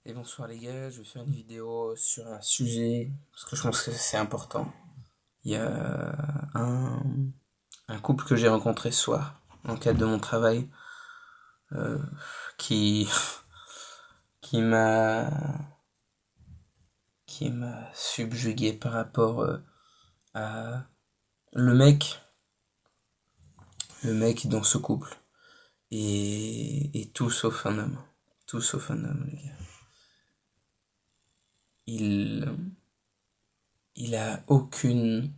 Et bonsoir les gars, je vais faire une vidéo sur un sujet, parce que je pense que c'est important. Il y a un, un couple que j'ai rencontré ce soir, dans le cadre de mon travail, euh, qui, qui m'a, qui m'a subjugué par rapport à le mec, le mec dans ce couple. Et tout sauf un homme. Tout sauf un homme, les gars. Il, il a aucune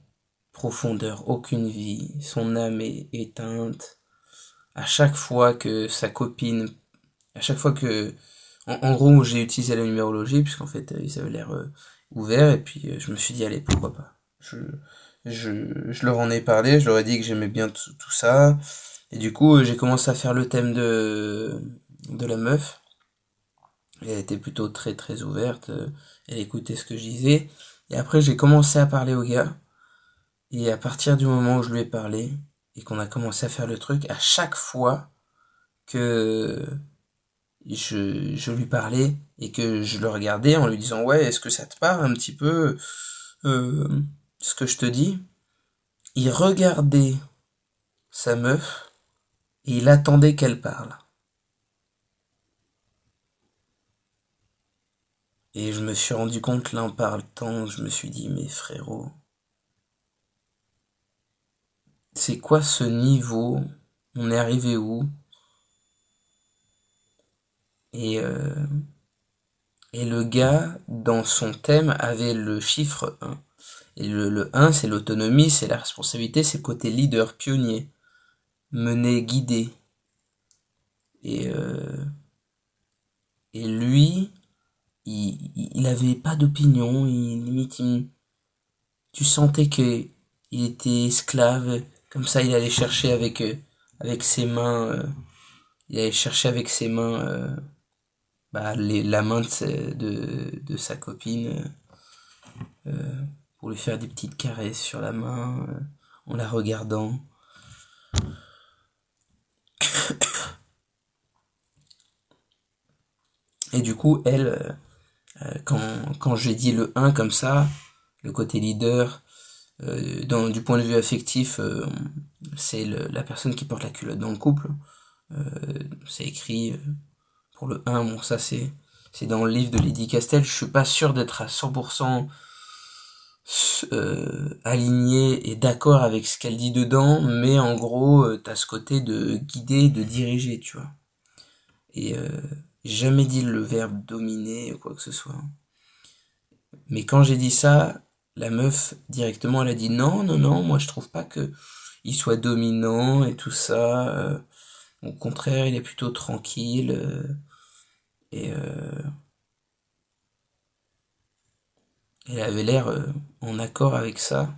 profondeur, aucune vie. Son âme est éteinte. À chaque fois que sa copine, à chaque fois que, en gros, j'ai utilisé la numérologie, puisqu'en fait, ils avaient l'air ouverts, et puis je me suis dit, allez, pourquoi pas. Je leur en ai parlé, je leur ai dit que j'aimais bien tout ça, et du coup, j'ai commencé à faire le thème de la meuf. Elle était plutôt très très ouverte, elle écoutait ce que je disais, et après, j'ai commencé à parler au gars. Et à partir du moment où je lui ai parlé et qu'on a commencé à faire le truc, à chaque fois que je lui parlais et que je le regardais en lui disant ouais, est-ce que ça te parle un petit peu ce que je te dis, il regardait sa meuf et il attendait qu'elle parle. Et je me suis rendu compte là en parlant, je me suis dit mais frérot, c'est quoi ce niveau? On est arrivé où? Et et le gars, dans son thème, avait le chiffre 1. Et le 1, c'est l'autonomie, c'est la responsabilité, c'est le côté leader, pionnier, mener, guider. Et, euh, et lui, il avait pas d'opinion, limite, tu sentais que il était esclave, comme ça il allait chercher avec ses mains, il allait chercher avec ses mains la main de sa copine, pour lui faire des petites caresses sur la main, en la regardant. Et du coup, elle, quand j'ai dit le 1 comme ça, le côté leader, du point de vue affectif, c'est la personne qui porte la culotte dans le couple. Euh, c'est écrit pour le 1, bon ça c'est dans le livre de Lady Castel, je suis pas sûr d'être à 100% aligné et d'accord avec ce qu'elle dit dedans, mais en gros, t'as ce côté de guider, de diriger, tu vois. Et j'ai jamais dit le verbe dominer ou quoi que ce soit. Mais quand j'ai dit ça, la meuf, directement, elle a dit non, non, non, moi je trouve pas que il soit dominant et tout ça. Au contraire, il est plutôt tranquille. Et elle avait l'air en accord avec ça.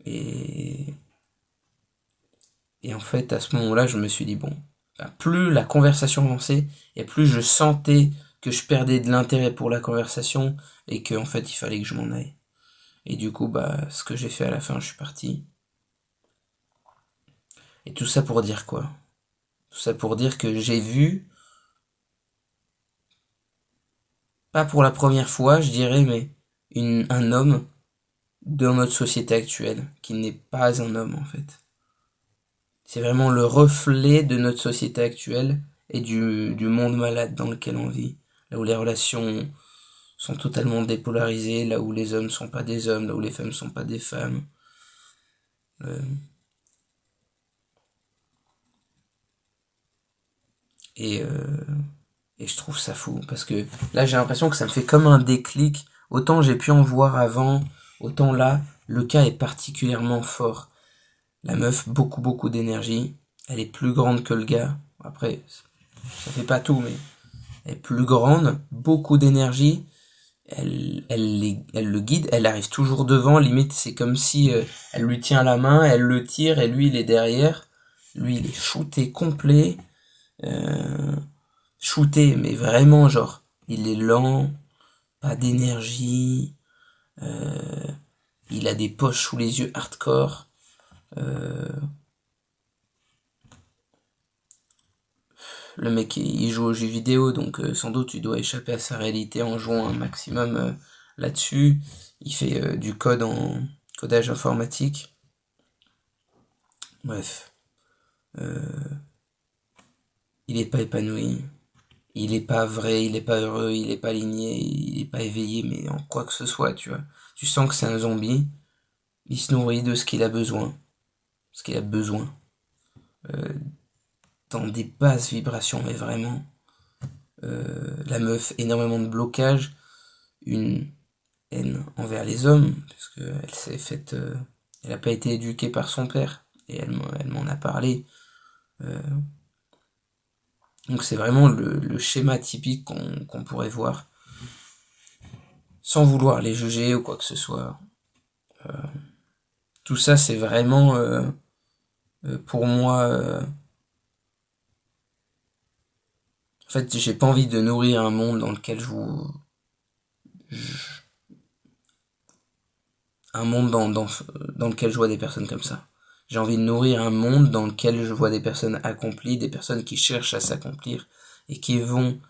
Et, et en fait, à ce moment-là, je me suis dit, bon, ben, plus la conversation avançait, et plus je sentais que je perdais de l'intérêt pour la conversation, et qu'en fait, il fallait que je m'en aille. Et du coup, bah, ce que j'ai fait à la fin, je suis parti. Et tout ça pour dire quoi? Tout ça pour dire que j'ai vu, pas pour la première fois, je dirais, mais un homme dans notre société actuelle, qui n'est pas un homme en fait. C'est vraiment le reflet de notre société actuelle et du monde malade dans lequel on vit. Là où les relations sont totalement dépolarisées, là où les hommes ne sont pas des hommes, là où les femmes ne sont pas des femmes. Euh, et, euh, et je trouve ça fou, parce que là j'ai l'impression que ça me fait comme un déclic. Autant j'ai pu en voir avant, autant là, le cas est particulièrement fort. La meuf, beaucoup beaucoup d'énergie. Elle est plus grande que le gars. Après, ça fait pas tout, mais elle est plus grande, beaucoup d'énergie. Elle le guide, elle arrive toujours devant. Limite, c'est comme si elle lui tient la main, elle le tire et lui il est derrière. Lui il est shooté complet. Euh, Shooté, mais vraiment genre, il est lent, pas d'énergie. euh, il a des poches sous les yeux hardcore. Euh, le mec il joue aux jeux vidéo, donc sans doute il doit échapper à sa réalité en jouant un maximum là-dessus. Il fait du code en codage informatique. Bref, il est pas épanoui, il est pas vrai, il est pas heureux, il est pas aligné, il est pas éveillé, mais en quoi que ce soit, tu vois. Tu sens que c'est un zombie, il se nourrit de ce qu'il a besoin, ce qu'il a besoin, dans des basses vibrations, mais vraiment. La meuf, énormément de blocage, une haine envers les hommes, parce qu'elle s'est faite, elle a pas été éduquée par son père, et elle m'en a parlé. Donc c'est vraiment le schéma typique qu'on pourrait voir, sans vouloir les juger ou quoi que ce soit. Tout ça, c'est vraiment, pour moi, en fait, j'ai pas envie de nourrir un monde dans lequel un monde dans lequel je vois des personnes comme ça. J'ai envie de nourrir un monde dans lequel je vois des personnes accomplies, des personnes qui cherchent à s'accomplir et qui vont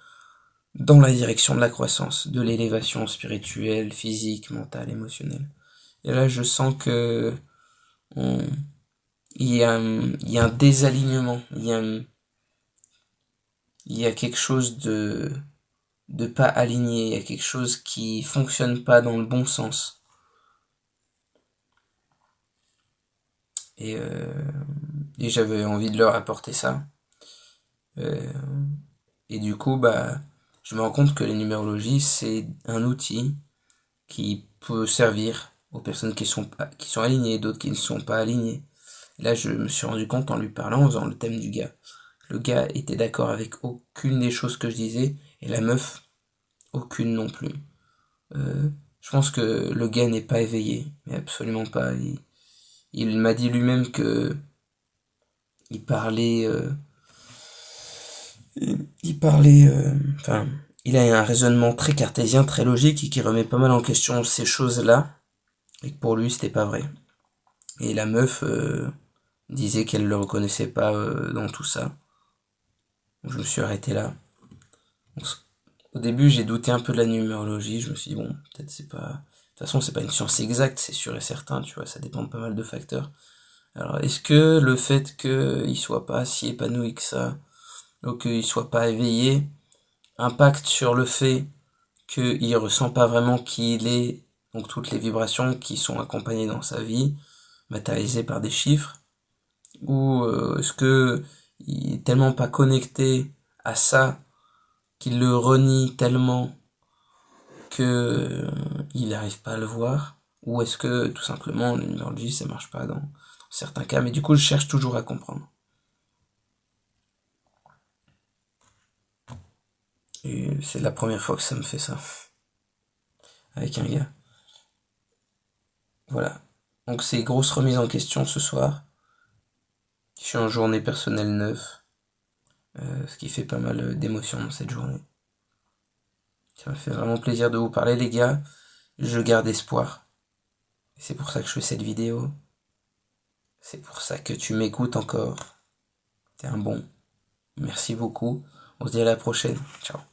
dans la direction de la croissance, de l'élévation spirituelle, physique, mentale, émotionnelle. Et là, je sens que on, il y a un désalignement, il y a quelque chose de pas aligné, il y a quelque chose qui fonctionne pas dans le bon sens. Et, euh, et j'avais envie de leur apporter ça. Euh, et du coup, bah, je me rends compte que les numérologies, c'est un outil qui peut servir aux personnes qui sont alignées, d'autres qui ne sont pas alignées. Et là, je me suis rendu compte en lui parlant, en faisant le thème du gars. Le gars était d'accord avec aucune des choses que je disais, et la meuf, aucune non plus. Je pense que le gars n'est pas éveillé, mais absolument pas. Il m'a dit lui-même que il parlait, enfin, il a un raisonnement très cartésien, très logique, et qui remet pas mal en question ces choses-là, et que pour lui, c'était pas vrai. Et la meuf disait qu'elle le reconnaissait pas dans tout ça. Donc je me suis arrêté là. Donc, au début, j'ai douté un peu de la numérologie. Je me suis dit, bon, peut-être c'est pas. De toute façon, c'est pas une science exacte, c'est sûr et certain, tu vois, ça dépend de pas mal de facteurs. Alors, est-ce que le fait qu'il soit pas si épanoui que ça, ou qu'il soit pas éveillé, impacte sur le fait qu'il ressent pas vraiment qui il est, donc toutes les vibrations qui sont accompagnées dans sa vie, matérialisées par des chiffres, ou est-ce que il est tellement pas connecté à ça qu'il le renie tellement que il n'arrive pas à le voir, ou est-ce que tout simplement la numérologie ça marche pas dans certains cas, mais du coup je cherche toujours à comprendre. Et c'est la première fois que ça me fait ça avec un gars. Voilà. Donc c'est grosse remise en question ce soir. Je suis en journée personnelle 9, ce qui fait pas mal d'émotions dans cette journée. Ça me fait vraiment plaisir de vous parler les gars. Je garde espoir. Et c'est pour ça que je fais cette vidéo. C'est pour ça que tu m'écoutes encore. T'es un bon. Merci beaucoup. On se dit à la prochaine. Ciao.